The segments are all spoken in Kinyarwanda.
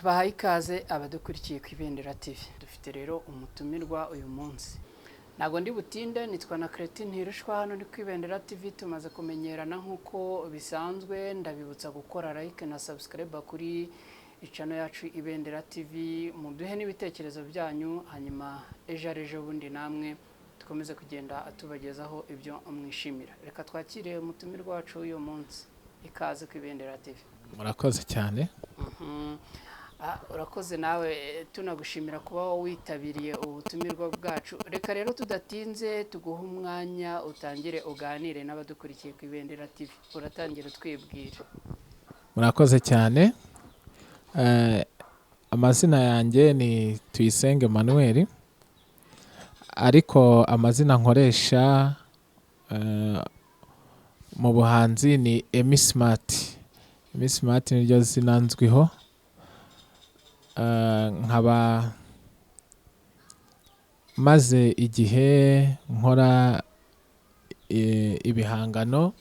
tubahaye ikaze abadukurikiye ku Ibendera TV. Dufite rero umutumirwa uyu munsi. Nago ndi butinde nitwa na Cretine Hirushwa hano ni ku Ibendera TV. Tumaze kumenyerana nkuko bisanzwe, ndabibutsa gukora like na subscribe kuri channel yacu Ibendera TV, muduhe n'ibitekerezo byanyu, hanyuma ejo bundi namwe dukomeze kugenda atubagezaho ibyo mwishimira. Reka twakire umutumirwa wacu uyu munsi. Ikaze ku Ibendera TV. Murakoze cyane. Urakoze nawe, tunagushimira kuba witabiriye ubutumirwa bwacu. Reka rero tudatinze tuguha umwanya utangire uganire n'abadukurikiye ku Ibendera TV. Uratangira twibwira. Murakoze cyane. Amazina yanjye ni Tuyisenge Emmanuel, ariko amazina nkoresha mu buhanzi ni Emi Smart. Emi Smart niryo zina nzwiho. Nkaba maze igihe nkora ibihangano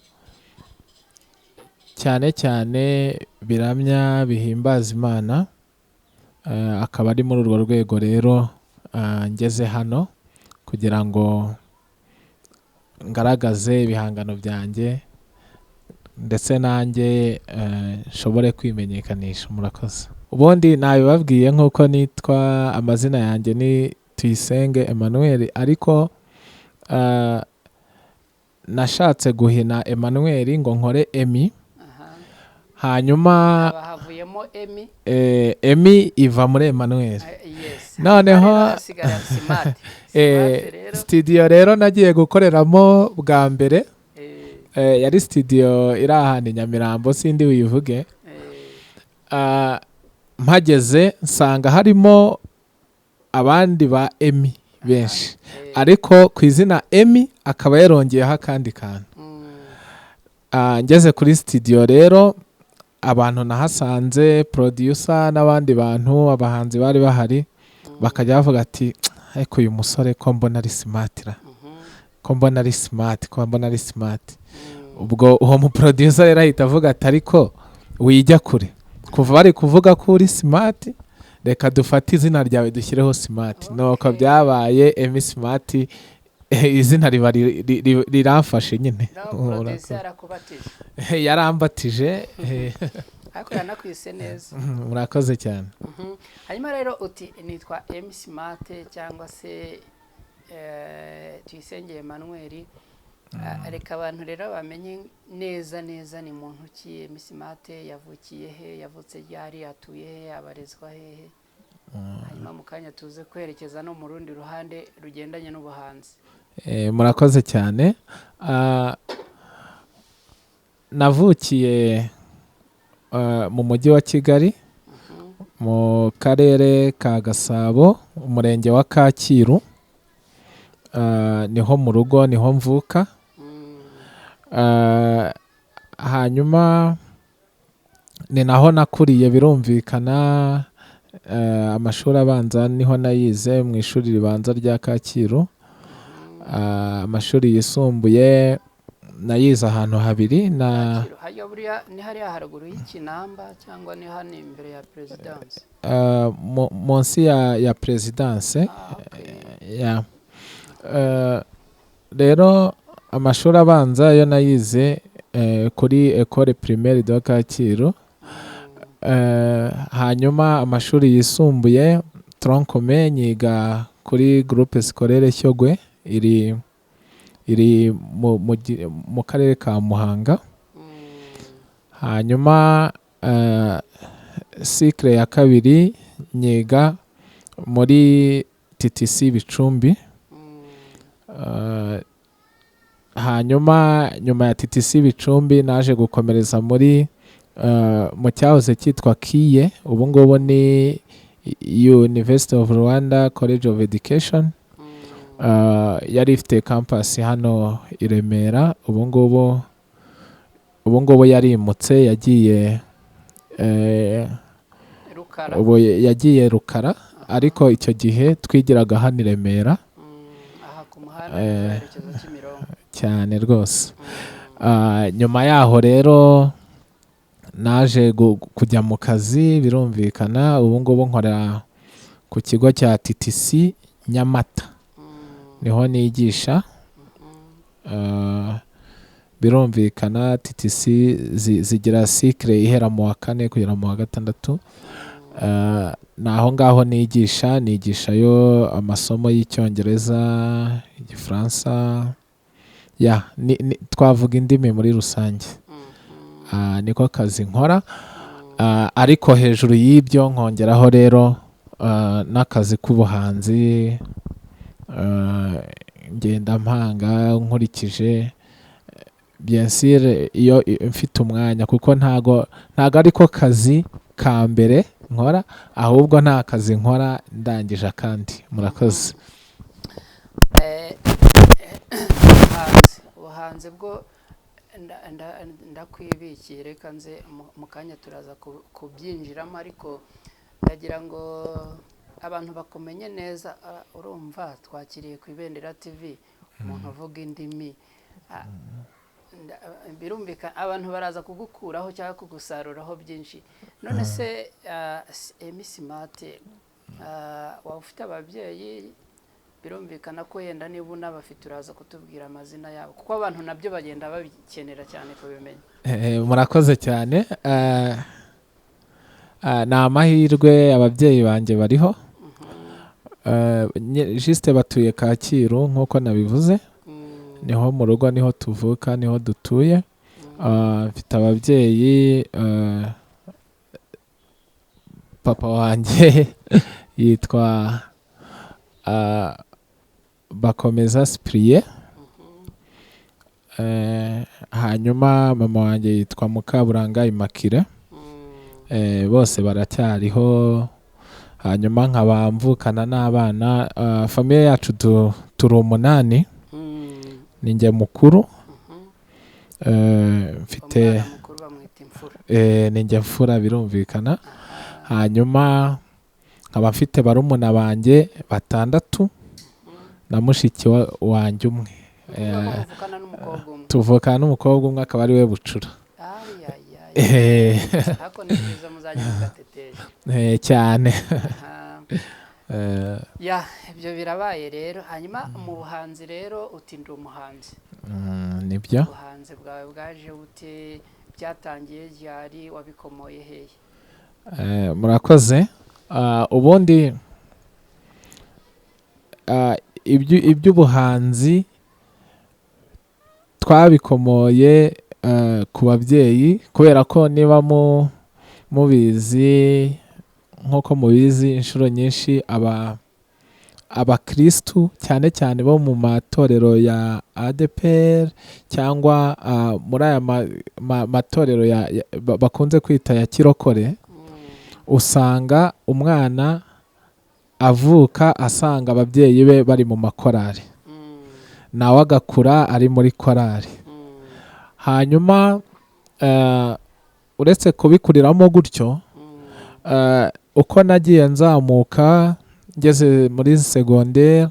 cyane cyane biramya bihimbaza Imana, akaba ari muri urwo rwego rero ngeze hano kugira ngo ngaragaze ibihangano byanjye ndetse nanjye nshobore kwimenyekanisha. Murakoze. Ubundi nabibabwiye nkuko nitwa, amazina yanjye ni Tuyisenge Emmanuel, ariko nashatse guhina Emmanuel ngo nkore Emi. Hanyuma havuyemo Emi. Emi iva muri Emmanuel. Yes. Noneho studio rero nagiye gukoreramo bwa mbere, yari studio iri ahantu i Nyamirambo, sindi wivuge. Mpageze nsanga harimo abandi ba Emi benshi, ariko ku izina Emi akaba yarongeyeho akandi kantu. Ngeze kuri studio rero, abantu nahasanze, producer n'abandi bantu, abahanzi bari bahari, bakajya bavuga ati ariko uyu musore ko mbona ari smart ra, ko mbona ari smart, ko mbona ari smart. Ubwo uwo mu producer rero ahita avuga ati ariko wijya kure, kuva bari kuvuga ko uri smart, reka dufate izina ryawe dushyireho Smart. Nuko byabaye Emi Smart, izina riba riramfashe nyine. Yarambatije. Ariko yanakwise neza. Murakoze cyane. Hanyuma rero uti nitwa Emi Smart cyangwa se Tuyisenge Emmanuel. Reka abantu rero bamenye neza ni muntu ki Emi Smart, yavukiye he, yavutse ryari, atuye he, abarezwa hehe. Hanyuma mukanya tuze kwerekeza no mu rundi ruhande rugendanye n'ubuhanzi. Murakoze cyane. Navukiye mu mujyi wa Kigali, mu karere ka Gasabo, umurenge wa Kacyiru. Niho mu rugo, niho mvuka. Hanyuma ni naho nakuriye, birumvikana. Amashuri abanza niho nayize mu ishuri ribanza rya Kacyiru. Amashuri yisumbuye nayize ahantu habiri. Ni hari haruguru y'Ikinamba cyangwa ni hano imbere ya Presidence? Munsi ya Presidence. Rero amashuri abanza yo nayize kuri Ecole Primaire de Kacyiru. Hanyuma amashuri yisumbuye Troncome nyiga kuri Groupe Scolaire Shyogwe, iri mu karere ka Muhanga. Hanyuma cycle ya kabiri nyiga muri TTC Bicumbi. Hanyuma nyuma ya TTC Bicumbi naje gukomereza muri mu cyahoze cyitwa KIE, ubu ngubu ni University of Rwanda College of Education. Yari ifite campus hano i Remera. Ubu ngubu yarimutse, yagiye Rukara, ariko icyo gihe twigiraga hano i Remera. Cyane rwose. Nyuma yaho rero naje kujya mu kazi birumvikana ubu ngubu nkora ku kigo cya TTC Nyamata niho nigisha birumvikana TTC zigira cycle ihera mu wa 4 kugera mu wa 6 naho ngaho nigishayo amasomo y'icyongereza igifaransa twavuga indimi muri rusange niko kazi nkora ariko hejuru y'ibyo nkongeraho rero n'akazi k'ubuhanzi ngenda mpanga nkurikije bien sûr iyo mfite umwanya kuko ntago ariko kazi ka mbere nkora ahubwo nta kazi nkora ndangije akandi murakoze. Ubuhanzi bwo ndakwibikiye reka nze mu kanya turaza kubyinjiramo ariko ndagira ngo abantu bakumenye neza. Urumva twakiriye ku Ibendera TV umuntu uvuga indimi birumvikana abantu baraza kugukuraho cyangwa kugusaruraho byinshi. None se emisimate waba ufite ababyeyi? Birumvikana ko yenda niba unabafite uraza kutubwira amazina yabo kuko abantu nabyo bagenda babikenera cyane kubimenya. Murakoze cyane. Ni amahirwe ababyeyi banjye bariho juste batuye Kacyiru nk'uko nabivuze niho mu rugo niho tuvuka niho dutuye. Mfite ababyeyi papa wanjye yitwa Bakomeza Cyprien, hanyuma mama wanjye yitwa Mukaburanga Immaculée, bose baracyariho. Hanyuma nkaba mvukana n'abana famiye yacu turi 8 ninjye mukuru mfite ninjye mfura birumvikana. Hanyuma nkaba mfite barumuna banjye 6 na mushiki wanjye umwe tuvukana n'umukobwa umwe akaba ari we Bucura. Cyane ibyo birabaye rero. Hanyuma mu buhanzi rero uti ndi umuhanzi. Nibyo. Ubuhanzi bwawe bwaje bute? Byatangiye ryari? Wabikomoye hehe? Murakoze. Ubundi iby'ubuhanzi twabikomoye ku babyeyi kubera ko niba mubizi nk'uko mubizi inshuro nyinshi abakristu cyane cyane bo mu matorero ya ADPR cyangwa muri aya matorero bakunze kwita ya kirokore, usanga umwana avuka asanga ababyeyi be bari mu makorari nawe agakura ari muri korari. Hanyuma uretse kubikuriramo gutyo uko nagiye nzamuka ngeze muri secondaire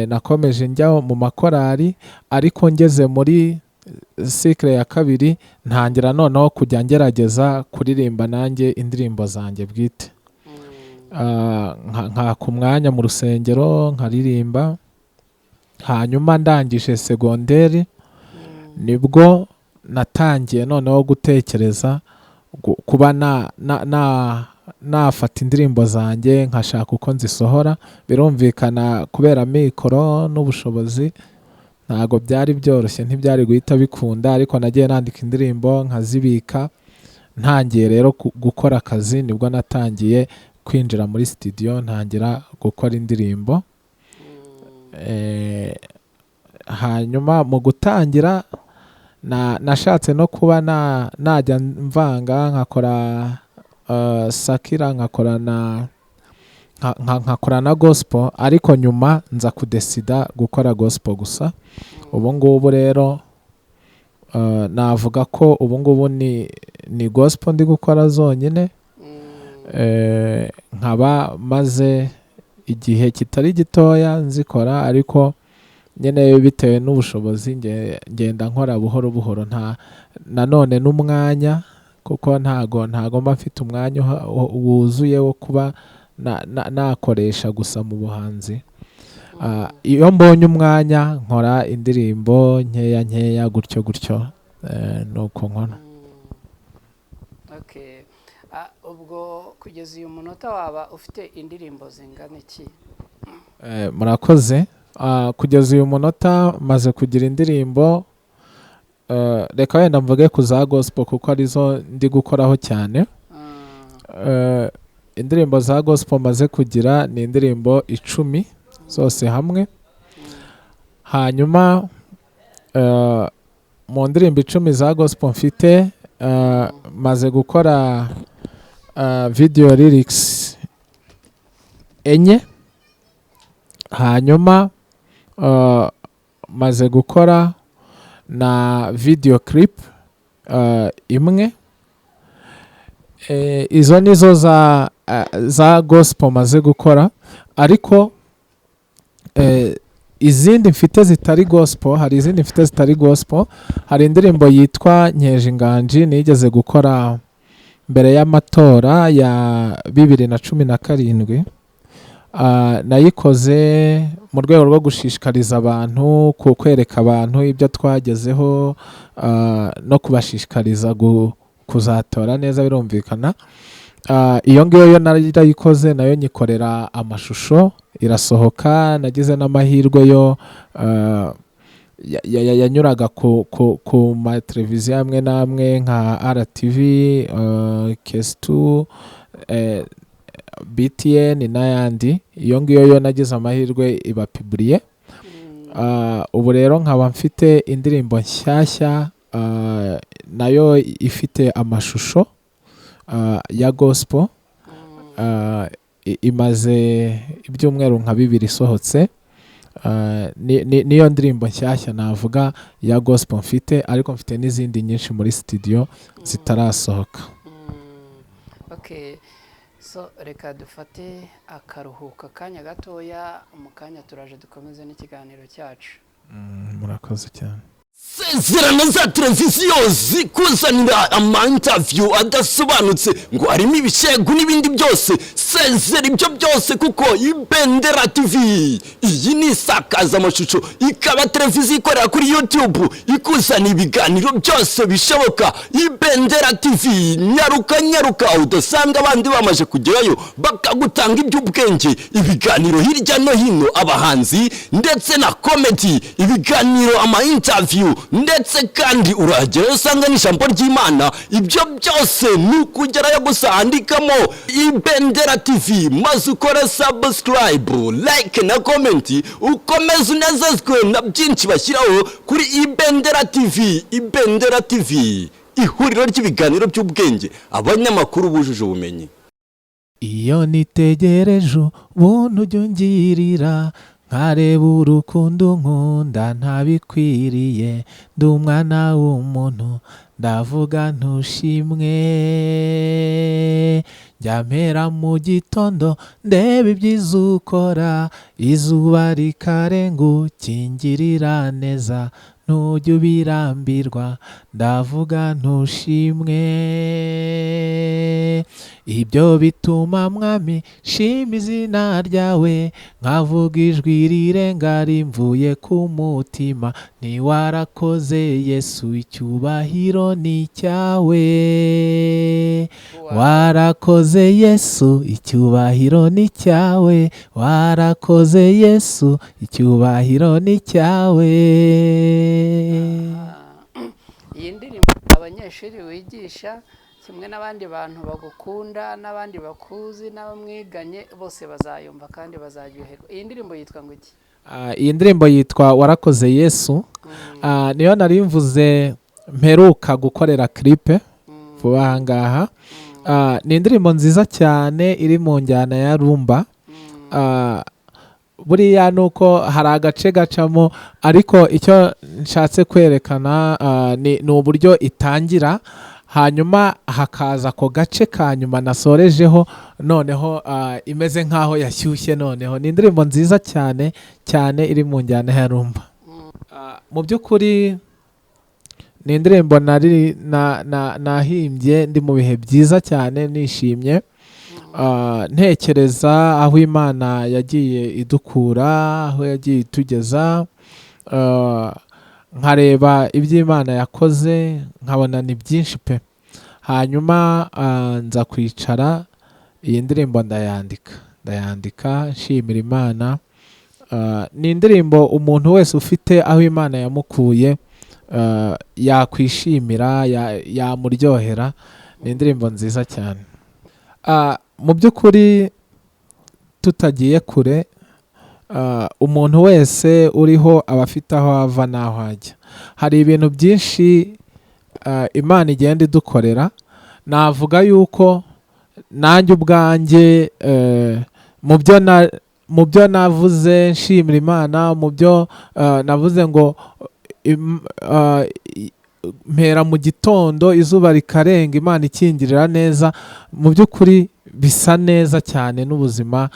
nakomeje njya mu makorari ariko ngeze muri cycle ya kabiri ntangira noneho kujya ngerageza kuririmba nanjye indirimbo zanjye bwite. Nka ku mwanya mu rusengero nkaririmba. Hanyuma ndangije secondaire nibwo natangiye noneho gutekereza kuba nafata indirimbo zanjye nkashaka uko nzisohora. Birumvikana kubera mikoro n'ubushobozi ntago byari byoroshye, ntibyari guhita bikunda, ariko nagiye nandika indirimbo nkazibika. Ntangiye rero gukora akazi nibwo natangiye kwinjira muri studio ntangira gukora indirimbo. Hanyuma mu gutangira nashatse no kuba najya mvanga nkakora sakira nkakora na gospel, ariko nyuma nza kudesida gukora gospel gusa. Ubu ngubu rero navuga ko ubu ngubu ni gospel ndi gukora zonyine. Nkaba maze igihe kitari gitoya nzikora, ariko nyine bitewe n'ubushobozi ngenda nkora buhoro buhoro, nanone n'umwanya kuko ntago mba mfite umwanya wuzuye wo kuba nakoresha gusa mu buhanzi. Iyo mbonye umwanya nkora indirimbo nkeya gutyo nuko nkora. Okay. Ubwo kugeza uyu munota waba ufite indirimbo zingana iki? Murakoze. Kugeza uyu munota maze kugira indirimbo, reka wenda mvuge ku za gospel kuko arizo ndi gukoraho cyane. Indirimbo za gospel maze kugira ni indirimbo 10 zose hamwe. Hanyuma mu ndirimbo 10 za gospel mfite, maze gukora video lyrics 4. Hanyuma maze gukora na video clip 1. Izo nizo za gospel maze gukora, ariko izindi mfite zitari gospel, hari izindi mfite zitari gospel. Hari indirimbo yitwa Nkeje Inganji nigeze gukora mbere y'amatora ya 2017. Nayikoze mu rwego rwo gushishikariza abantu, kwereka abantu ibyo twagezeho, no kubashishikariza kuzatora neza birumvikana. Iyo ngiyo yo narayikoze, nayo nyikorera amashusho, irasohoka. Nagize n'amahirwe yo yanyuraga ku ma televiziyo amwe n'amwe nka RTV, KS2, BTN n'ayandi. Iyo ngiyo yo nagize amahirwe iba publiye. Ubu rero nkaba mfite indirimbo nshyashya, nayo ifite amashusho ya gospel. Imaze ibyumweru nka 2 isohotse. Niyo ndirimbo nshyashya navuga ya gospel mfite, ariko mfite n'izindi nyinshi muri studio zitarasohoka. Okay. So reka dufate akaruhuka kanya gatoya, mu kanya turaje dukomeze n'ikiganiro cyacu. Murakoze cyane. Sezerano za televiziyo zikuzanira ama-interview adasobanutse ngo harimo ibishegu n'ibindi byose. Sezera ibyo byose kuko Ibendera TV iyi ni isakaza amashusho, ikaba televiziyo ikorera kuri YouTube, ikuzana ibiganiro byose bishoboka. Ibendera TV, nyaruka udasanga abandi bamaje kugerayo bakagutanga iby'ubwenge, ibiganiro hirya no hino, abahanzi ndetse na comedy, ibiganiro ama-interview, ndetse kandi uragerayo usanga n'ijambo ry'Imana. Ibyo byose nukugerayo gusa andikamo Ibendera TV, maze ukora subscribe, like na comment, ukomeze unezezwe na byinshi bashyiraho kuri Ibendera TV. Ibendera TV, ihuriro ry'ibiganiro by'ubwenge, abanyamakuru bujuje ubumenyi. Iyo nitegereje ubuntu ujya ungirira, nkareba urukundo nkunda ntabikwiriye, ndi umwana w'umuntu ndavuga ntushimwe. Njya mpera mu gitondo ndeba ibyiza ukora, izuba rikarenga ukingirira neza, ntujya ubirambirwa ndavuga ntushimwe. Ibyo bituma mwami shima izina ryawe, nkavuga ijwi rirenga rimvuye ku mutima, ni warakoze Yesu, icyubahiro ni cyawe. Warakoze Yesu, icyubahiro ni cyawe. Warakoze Yesu, icyubahiro ni cyawe. Iyi ndirimbo abanyeshuri wigisha kimwe n'abandi bantu bagukunda n'abandi bakuzi n'abamwiganye bose bazayumva kandi bazaryoherwa. Iyi ndirimbo yitwa ngo iki? Iyi ndirimbo yitwa Warakoze Yesu. Niyo nari mvuze mperuka gukorera clip vuba aha ngaha. Ni indirimbo nziza cyane iri mu njyana ya rumba. Buriya nuko hari agace gacamo, ariko icyo nshatse kwerekana ni uburyo itangira, hanyuma hakaza ako gace ka nyuma nasorejeho, noneho imeze nkaho yashyushye. Noneho ni indirimbo nziza cyane cyane iri mu njyana ya rumba. Mu by'ukuri ni indirimbo nahimbye ndi mu bihe byiza cyane nishimye, ntekereza aho Imana yagiye idukura, aho yagiye itugeza, nkareba ibyo Imana yakoze nkabona ni byinshi pe. Hanyuma nza kwicara iyi ndirimbo ndayandika nshimira Imana. Ni indirimbo umuntu wese ufite aho Imana yamukuye yakwishimira, yamuryohera. Ni indirimbo nziza cyane. Mu by'ukuri tutagiye kure, umuntu wese uriho aba afite aho ava n'aho ajya. Hari ibintu byinshi Imana igenda idukorera. Navuga yuko nanjye ubwanjye mu byo navuze nshimira Imana, mu byo navuze ngo mpera mu gitondo izuba rikarenga Imana ikingirira neza, mu by'ukuri bisa neza cyane n'ubuzima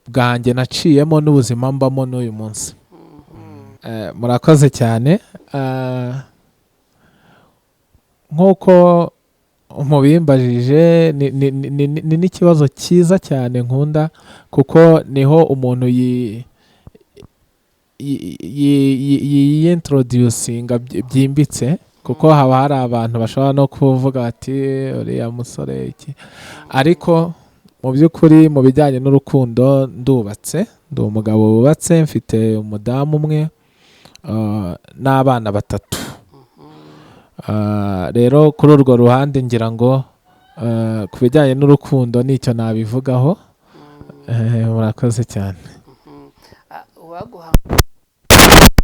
bwanjye naciyemo n'ubuzima mbamo n'uyu munsi. Murakoze cyane. Nk'uko mubimbajije ni n'ikibazo cyiza cyane nkunda, kuko niho umuntu yintroducinga byimbitse, kuko haba hari abantu bashobora no kuvuga ati uriya musore iki, ariko mu by'ukuri mu bijyanye n'urukundo ndubatse, ndi umugabo wubatse, mfite umudamu umwe n'abana 3. Rero kuri urwo ruhande ngira ngo ku bijyanye n'urukundo nicyo nabivugaho. Murakoze cyane. Uwaguha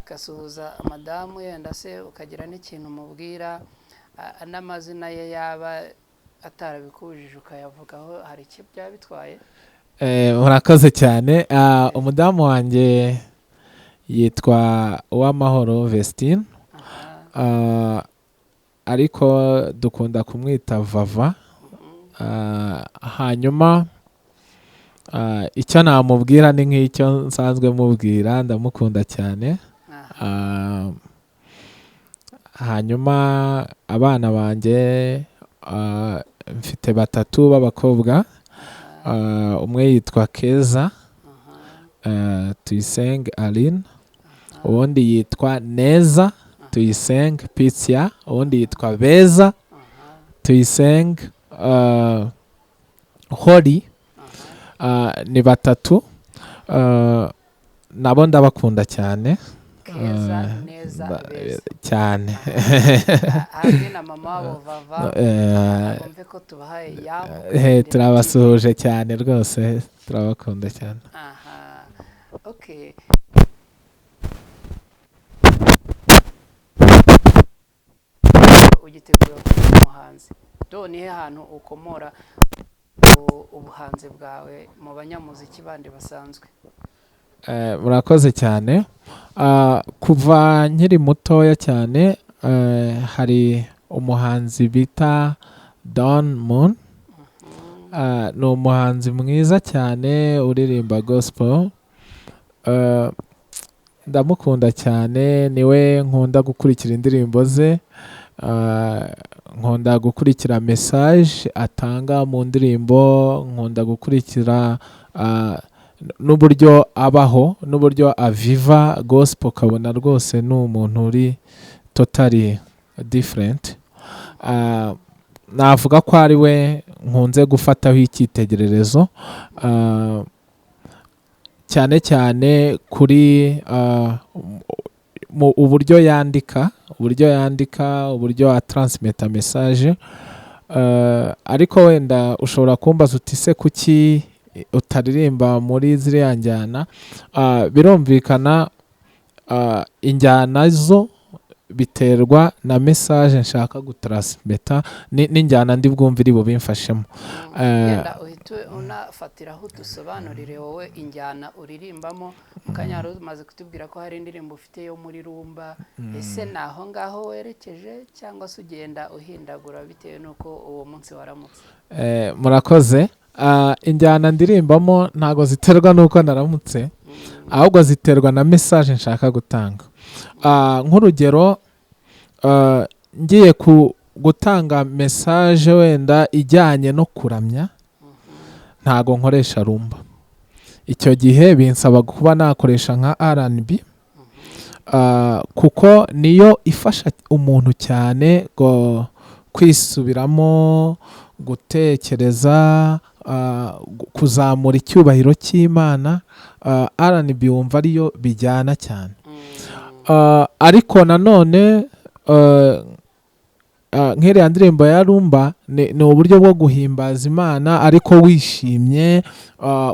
gasuhuza madamu yenda se ukagira n'ikintu mubwira, n'amazina ye yaba atarabikujije ukayavugaho, hari icyo byaba bitwaye? Murakoze cyane. Umudamu wanjye yitwa Uwamahoro Vestine, ariko dukunda kumwita Vava. Hanyuma icyo namubwira ni nk'icyo nsanzwe mubwira, ndamukunda cyane. Hanyuma abana banjye mfite 3 b'abakobwa. Umwe yitwa Keza, Tuyisenge Aline, uwundi yitwa Neza Tuyisenge Pitsia, uwundi yitwa Beza Tuyisenge Hori. Ni 3. Nabo ndabakunda cyane. Keza, Neza, Beza cyane. Hari na mama wabo Vava, kumve ko tubahaye turabasuhuje cyane rwose, turabakunda cyane. Okay. Ugiteguye umuhanzi, nihe hantu ukomora ubuhanzi bwawe mu banyamuziki bandi basanzwe? Murakoze cyane. Kuva nkiri mutoya cyane, hari umuhanzi bita Don Moon. Ni umuhanzi mwiza cyane uririmba gospel. Ndamukunda cyane, niwe nkunda gukurikira indirimbo ze, nkunda gukurikira message atanga mu ndirimbo, nkunda gukurikira n'uburyo abaho, n'uburyo aviva gospel, kabona rwose ni umuntu uri totally different. Navuga ko ari we nkunze gufataho icyitegererezo, cyane cyane kuri uburyo yandika, uburyo atransmeta message. Ariko wenda ushobora kumbaza uti se kuki utaririmba muri ziriya njyana? Birumvikana injyana zo biterwa na message nshaka gutransmeta n'injyana ndi bwumvire bo bimfashemo. Yenda uhitwe unafatiraho dusobanurire wowe injyana uririmbamo, mukanyaro umaze kutubwira ko hari indirimbo ufite yo muri rumba. Ese naho ngaho werekeje cyangwa se ugenda uhindagura bitewe nuko uwo munsi waramutse? Murakoze. Injyana ndirimbamo ntago ziterwa nuko naramutse, ahubwo ziterwa na message nshaka gutanga. Nk'urugero, ngiye gutanga message wenda ijyanye no kuramya ntago nkoresha rumba. Icyo gihe binsaba kuba nakoresha nka R&B kuko niyo ifasha umuntu cyane kwisubiramo, gutekereza, kuzamura icyubahiro cy'Imana. R&B wumva ariyo bijyana cyane. Ariko nanone nk'iriya ndirimbo ya rumba ni uburyo bwo guhimbaza Imana ariko wishimye,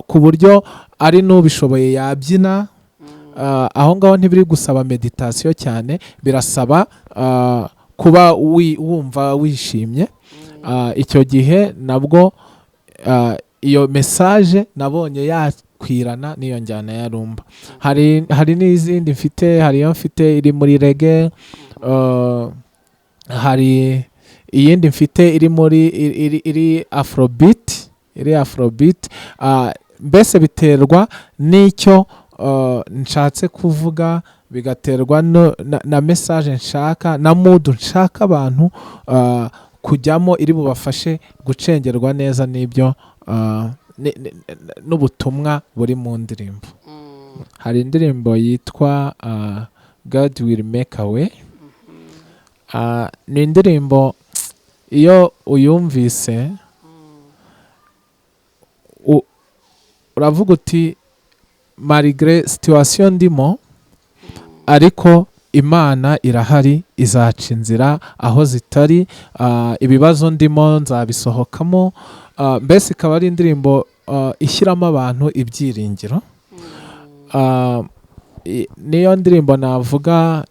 ku buryo ari n'ubishoboye yabyina. Aho ngaho ntibiri gusaba meditation cyane, birasaba kuba wumva wishimye. Icyo gihe nabwo iyo message nabonye yakwirana n'iyo njyana ya rumba. Hari n'izindi mfite, hari iyo mfite iri muri reggae, hari iyindi mfite iri muri iri afrobeat. Mbese biterwa n'icyo nshatse kuvuga, bigaterwa na message nshaka na mood nshaka abantu kujyamo, iri bubafashe gucengerwa neza n'ibyo n'ubutumwa buri mu ndirimbo. Hari indirimbo yitwa God Will Make a Way. Ni indirimbo iyo uyumvise uravuga uti malgré situation ndimo ariko Imana irahari, izaca inzira aho zitari, ibibazo ndimo nzabisohokamo. Mbese ikaba ari indirimbo ishyiramo abantu ibyiringiro. Niyo ndirimbo navuga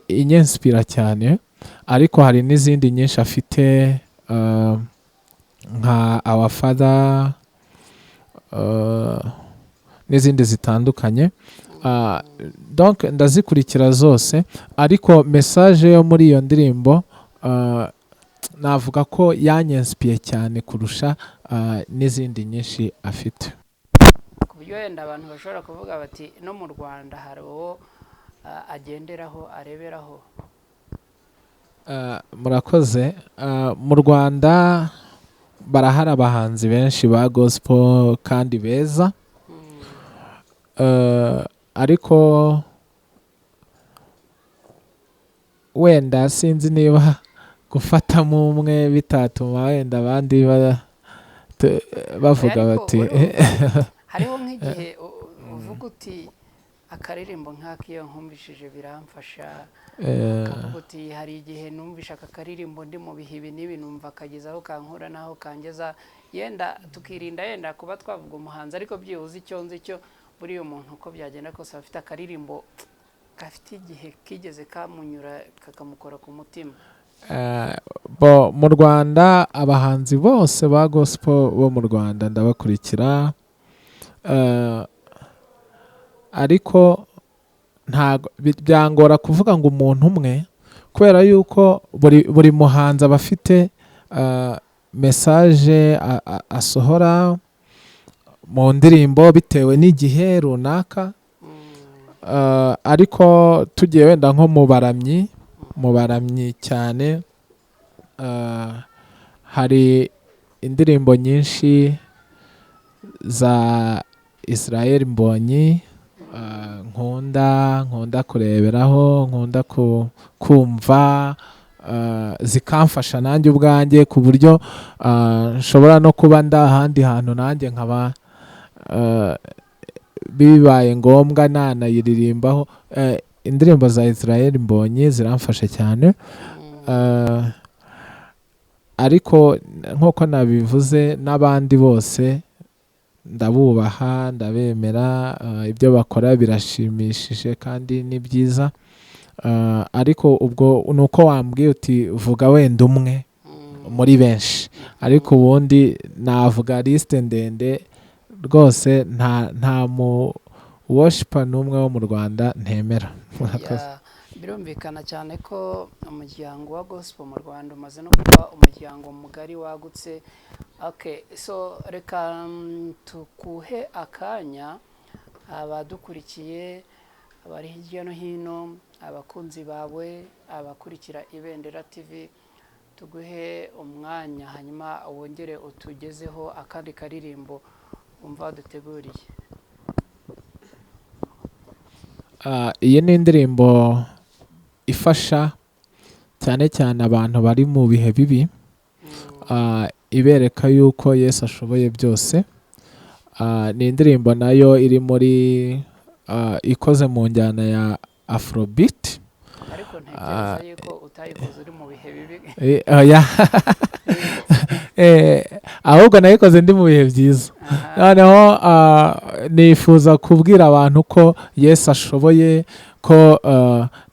inyenspira cyane, ariko hari n'izindi nyinshi afite nka Our Father n'izindi zitandukanye. Donc ndazikurikira zose, ariko message yo muri iyo ndirimbo navuga ko yanyenspiye cyane kurusha n'izindi nyinshi afite. Ku buryo wenda abantu bashobora kuvuga bati no mu Rwanda hari uwo agenderaho areberaho. Murakoze. Mu Rwanda barahari abahanzi benshi ba gospel kandi beza, ariko wenda sinzi niba gufatamo umwe bitatuma wenda abandi bavuga bati hariho nk'igihe uvuga uti akaririmbo nk'akiyo nkumvishije biramfasha, ukavuga uti hari igihe numvisha aka karirimbo ndi mu bihe n'ibi numva kagezaho kankura naho kangeza. Yenda tukirinda yenda kuba twavuga umuhanzi, ariko byibuze icyo nzi cyo buri umuntu uko byagenda kose afite akaririmbo gafite igihe kigeze kamunyura kakamukora ku mutima. Mu Rwanda abahanzi bose ba gospel bo mu Rwanda ndabakurikira, ariko ntago byangora kuvuga ngo umuntu umwe, kubera yuko buri muhanzi aba afite message asohora mu ndirimbo bitewe n'igihe runaka. Ariko tugiye wenda nko mu baramyi cyane, hari indirimbo nyinshi za Israel Mbonyi nkunda kureberaho, nkunda kumva, zikamfasha nanjye ubwanjye ku buryo nshobora no kuba ndahandi hantu nanjye nkaba bibaye ngombwa nanayiririmbaho. Indirimbo za Israel Mbonyi ziramfasha cyane, ariko nk'uko nabivuze n'abandi bose ndabubaha, ndabemera, ibyo bakora birashimishije kandi ni byiza. Ariko ubwo nuko wambwiye uti vuga wenda umwe muri benshi, ariko ubundi navuga liste ndende rwose. Nta mu worshiper n'umwe wo mu Rwanda ntemera. Birumvikana cyane ko umuryango wa gospel mu Rwanda umaze no kuba umuryango mugari wagutse. Okay, so reka tukuhe akanya abadukurikiye abari hirya no hino, abakunzi bawe abakurikira Ibendera TV tuguhe umwanya hanyuma wongere utugezeho akandi karirimbo umva duteguriye. Iyi ni indirimbo ifasha cyane cyane abantu bari mu bihe bibi, ibereka yuko Yesu ashoboye byose. Ni indirimbo nayo iri muri ikoze mu njyana ya Afrobeat. Ariko ntekereza yuko utayikoze uri mu bihe bibi. Ahubwo nayikoze ndi mu bihe byiza. Noneho nifuza kubwira abantu ko Yesu ashoboye, ko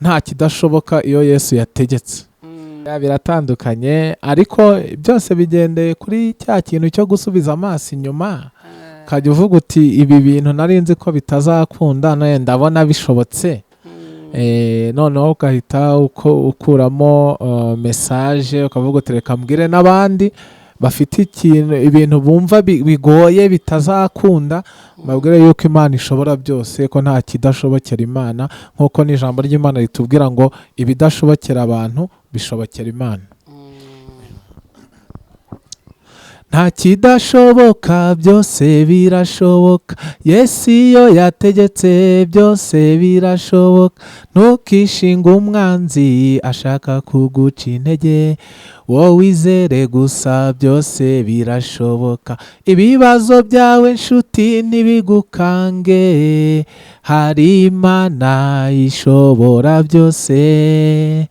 nta kidashoboka iyo Yesu yategetse. Biratandukanye ariko byose bigendeye kuri cya kintu cyo gusubiza amaso inyuma, ukajya uvuga uti ibi bintu nari nzi ko bitazakunda none ndabona bishobotse. Noneho ugahita ukuramo message ukavuga uti reka mbwire n'abandi bafite ibintu bumva bigoye bitazakunda, babwire yuko Imana ishobora byose, ko nta kidashobokera Imana, nk'uko n'ijambo ry'Imana ritubwira ngo ibidashobokera abantu bishobokera Imana. Nta kidashoboka byose birashoboka, Yesu iyo yategetse byose birashoboka. Ntukishinge umwanzi ashaka kuguca intege, wowe wizere gusa byose birashoboka. Ibibazo byawe nshuti ntibigukange, hari Imana ishobora byose.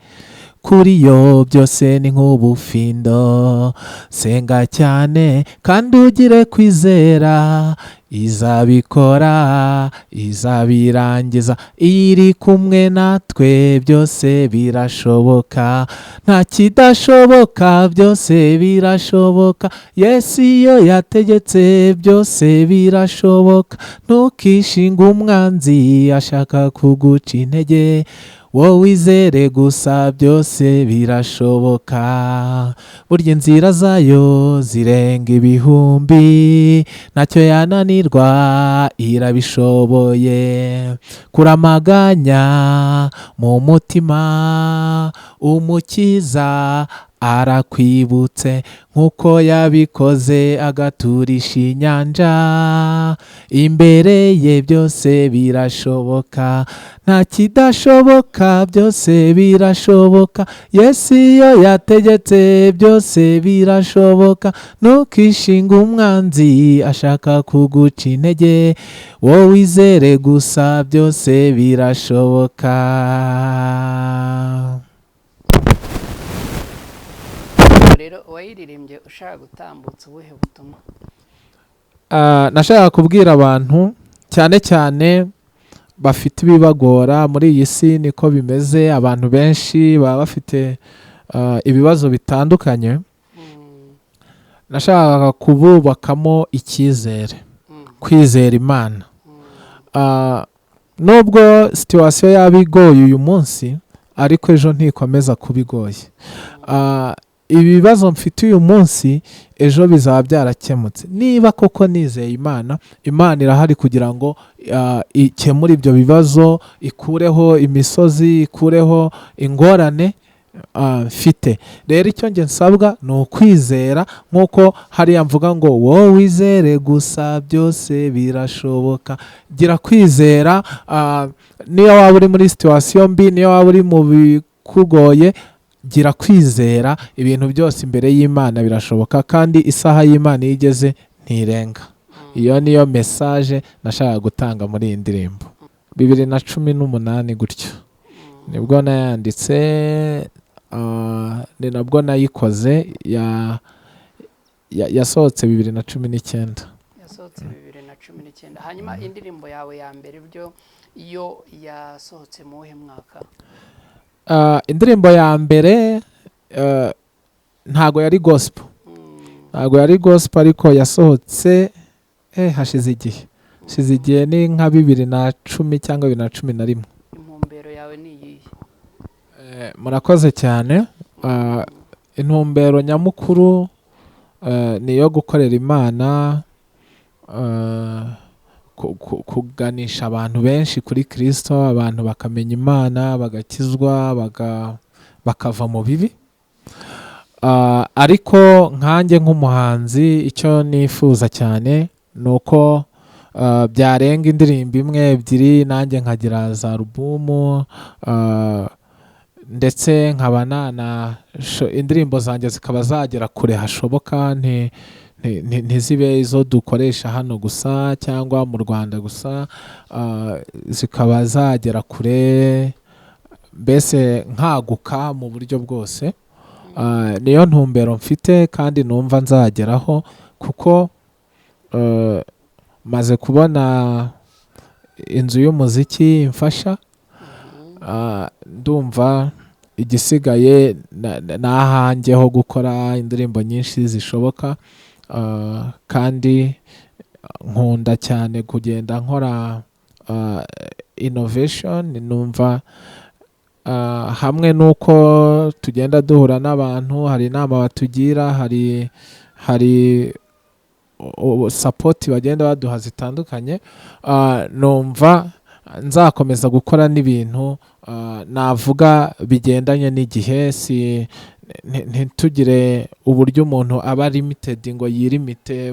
Kuri yo byose ni nk'ubufindo, senga cyane kandi ugire kwizera, izabikora izabirangiza. Iri kumwe natwe byose birashoboka, nta kidashoboka byose birashoboka. Yesu iyo yategetse byose birashoboka. Ntukishinge umwanzi ashaka kuguca intege, wowe wizere gusa byose birashoboka. Burya inzira zayo zirenga ibihumbi, ntacyo yananirwa irabishoboye. Kuramaganya mu mutima, Umukiza arakwibutse, nk'uko yabikoze agaturisha inyanja. Imbere ye byose birashoboka, nta kidashoboka byose birashoboka. Yesu iyo yategetse byose birashoboka. Ntukishinge umwanzi ashaka kuguca intege, wowe wizere gusa byose birashoboka. Rero wayiririmbye ushaka gutambutsa ubuhe butumwa? Nashaka kubwira abantu cyane cyane bafite ibibagora muri iyi si, niko bimeze. Abantu benshi baba bafite ibibazo bitandukanye. Nashaka kububakamo icyizere, kwizera Imana. Nubwo situation yaba igoye uyu munsi, ariko ejo ntikomeza kuba igoye. Ibibazo mfite uyu munsi ejo bizaba byarakemutse. Niba koko nizeye Imana, Imana irahari kugira ngo ikemure ibyo bibazo, ikureho imisozi, ikureho ingorane mfite. Rero icyo nge nsabwa ni ukwizera, nk'uko hariya mvuga ngo wowe wizere gusa byose birashoboka. Gira kwizera, niyo waba uri muri situation mbi, niyo waba uri mu bikugoye, gira kwizera. Ibintu byose imbere y'Imana birashoboka, kandi isaha y'Imana iyo igeze ntirenga. Iyo niyo message nashaka gutanga muri iyi ndirimbo. 2018 gutyo nibwo nayanditse, ni nabwo nayikoze. Yasohotse 2019. Yasohotse 2019. Hanyuma indirimbo yawe ya mbere byo iyo yasohotse mu uhe mwaka? Indirimbo ya mbere ntago yari gospel. Ntago yari gospel, ariko yasohotse hashize igihe ni nka 2010 cyangwa 2011. Intumbero yawe ni iyihe? Murakoze cyane. Intumbero nyamukuru ni iyo gukorera Imana, kuganisha abantu benshi kuri Kristo, abantu bakamenya Imana, bagakizwa, bakava mu bibi. Ariko nkanjye nk'umuhanzi icyo nifuza cyane nuko byarenga indirimbo imwe ebyiri nanjye nkagira za alubumu, ndetse nkaba indirimbo zanjye zikaba zagera kure hashoboka, ntizibe izo dukoresha hano gusa cyangwa mu Rwanda gusa, zikaba zagera kure, mbese nkaguka mu buryo bwose. Niyo ntumbero mfite kandi numva nzageraho, kuko maze kubona inzu y'umuziki imfasha. Ndumva igisigaye nahanjye ho gukora indirimbo nyinshi zishoboka, kandi nkunda cyane kugenda nkora innovation. Numva hamwe nuko tugenda duhura n'abantu, hari inama batugira, hari support bagenda baduha zitandukanye, numva nzakomeza gukora n'ibintu navuga bigendanye n'igihe, ntitugire uburyo umuntu aba limited ngo yirimite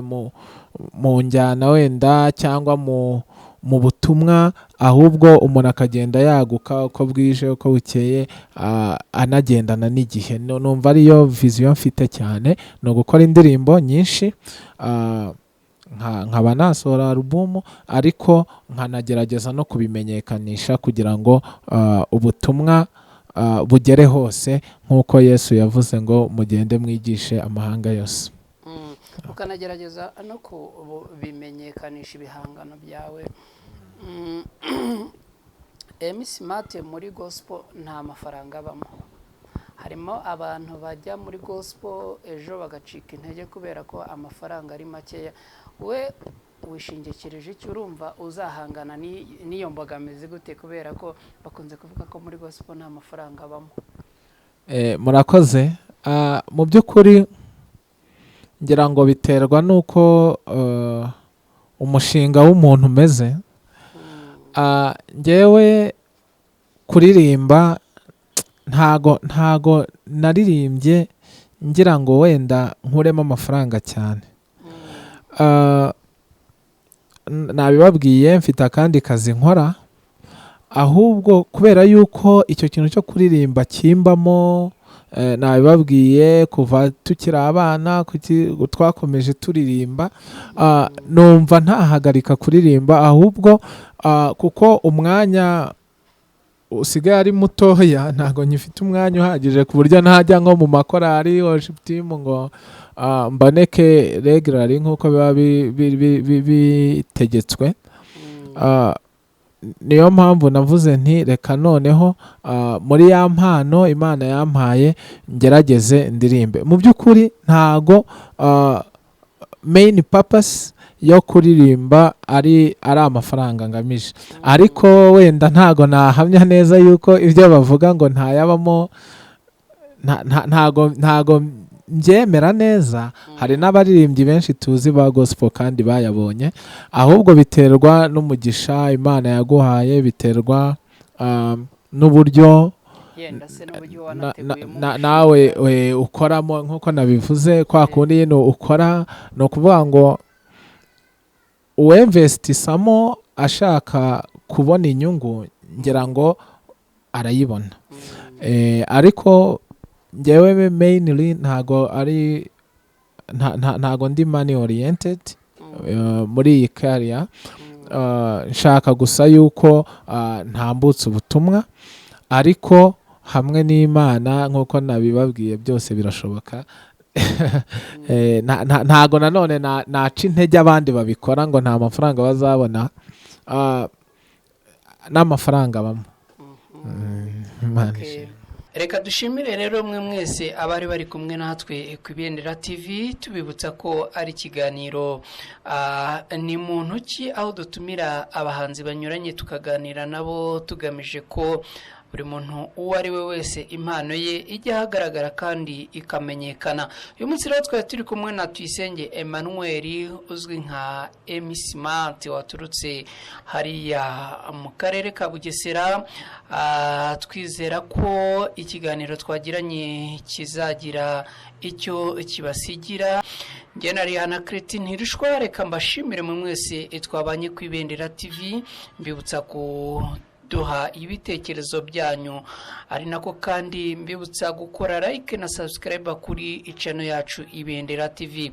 mu njyana wenda cyangwa mu butumwa, ahubwo umuntu akagenda yaguka uko bwije uko bukeye, anagendana n'igihe. Numva ariyo vision mfite cyane, no gukora indirimbo nyinshi, nkaba nasohora alubumu, ariko nkanagerageza no kubimenyekanisha kugira ngo ubutumwa bugere hose, nk'uko Yesu yavuze ngo mugende mwigishe amahanga yose. Ukanagerageza no kubimenyekanisha ibihangano byawe. Smart muri gospel nta mafaranga abamo. Harimo abantu bajya muri gospel ejo bagacika intege kubera ko amafaranga ari makeya. We wishingikirije icyo, urumva uzahangana n'iyo mbogamizi gute, kubera ko bakunze kuvuga ko muri gospel nta mafaranga abamo? Murakoze. Mu by'ukuri ngira ngo biterwa nuko umushinga w'umuntu umeze. Ngewe kuririmba ntago naririmbye ngira ngo wenda nkuremo amafaranga cyane. Nabibabwiye mfite akandi kazi nkora, ahubwo kubera yuko icyo kintu cyo kuririmba kimbamo, nabibabwiye kuva tukiri abana twakomeje turirimba, numva ntahagarika kuririmba, ahubwo kuko umwanya usigaye ari mutoya, ntago nyifite umwanya uhagije ku buryo ntajya nko mu makorari worship team ngo mboneke regularly nk'uko biba bitegetswe. Niyo mpamvu navuze nti reka noneho muri ya mpano Imana yampaye ngerageze ndirimbe. Mu by'ukuri ntago main purpose yo kuririmba ari amafaranga ngamije, ariko wenda ntago nahamya neza yuko ibyo bavuga ngo ntayabamo, ntago mbyemera neza. Hari n'abaririmbyi benshi tuzi ba gospel kandi bayabonye, ahubwo biterwa n'umugisha Imana yaguhaye, biterwa n'uburyo nawe ukoramo. Nk'uko nabivuze, kwa kundi yino ukora, ni ukuvuga ngo uwemvestisamo ashaka kubona inyungu, ngira ngo arayibona. Ariko ngewe mainly ntago ndi money oriented muri iyi career. Nshaka gusa yuko ntambutse ubutumwa, ariko hamwe n'Imana nk'uko nabibabwiye byose birashoboka. Ntago nanone naca intege abandi babikora ngo nta mafaranga bazabona. N'amafaranga abamo. Reka dushimire rero mwe mwese abari bari kumwe natwe ku Ibendera TV, tubibutsa ko ari ikiganiro ni muntu ki, aho dutumira abahanzi banyuranye tukaganira nabo tugamije ko buri muntu uwo ari we wese impano ye ijya ahagaragara kandi ikamenyekana. Uyu munsi rero twari turi kumwe na Tuyisenge Emmanuel uzwi nka Smart waturutse hariya mu karere ka Bugesera. Twizera ko ikiganiro twagiranye kizagira icyo kibasigira. Njye nari hana Cretine Ntirushwa, reka mbashimire mu mwese twabanye ku Ibendera TV, mbibutsa kuduha ibitekerezo byanyu, ari nako kandi mbibutsa gukora like na subscribe kuri channel yacu Ibendera TV.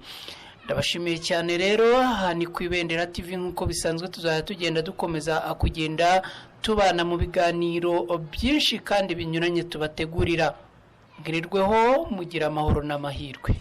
Ndabashimiye cyane rero, hani ku Ibendera TV nkuko bisanzwe tuzajya tugenda dukomeza kugenda tubana mu biganiro byinshi kandi binyuranye tubategurira. Ngirirweho mugira amahoro n'amahirwe.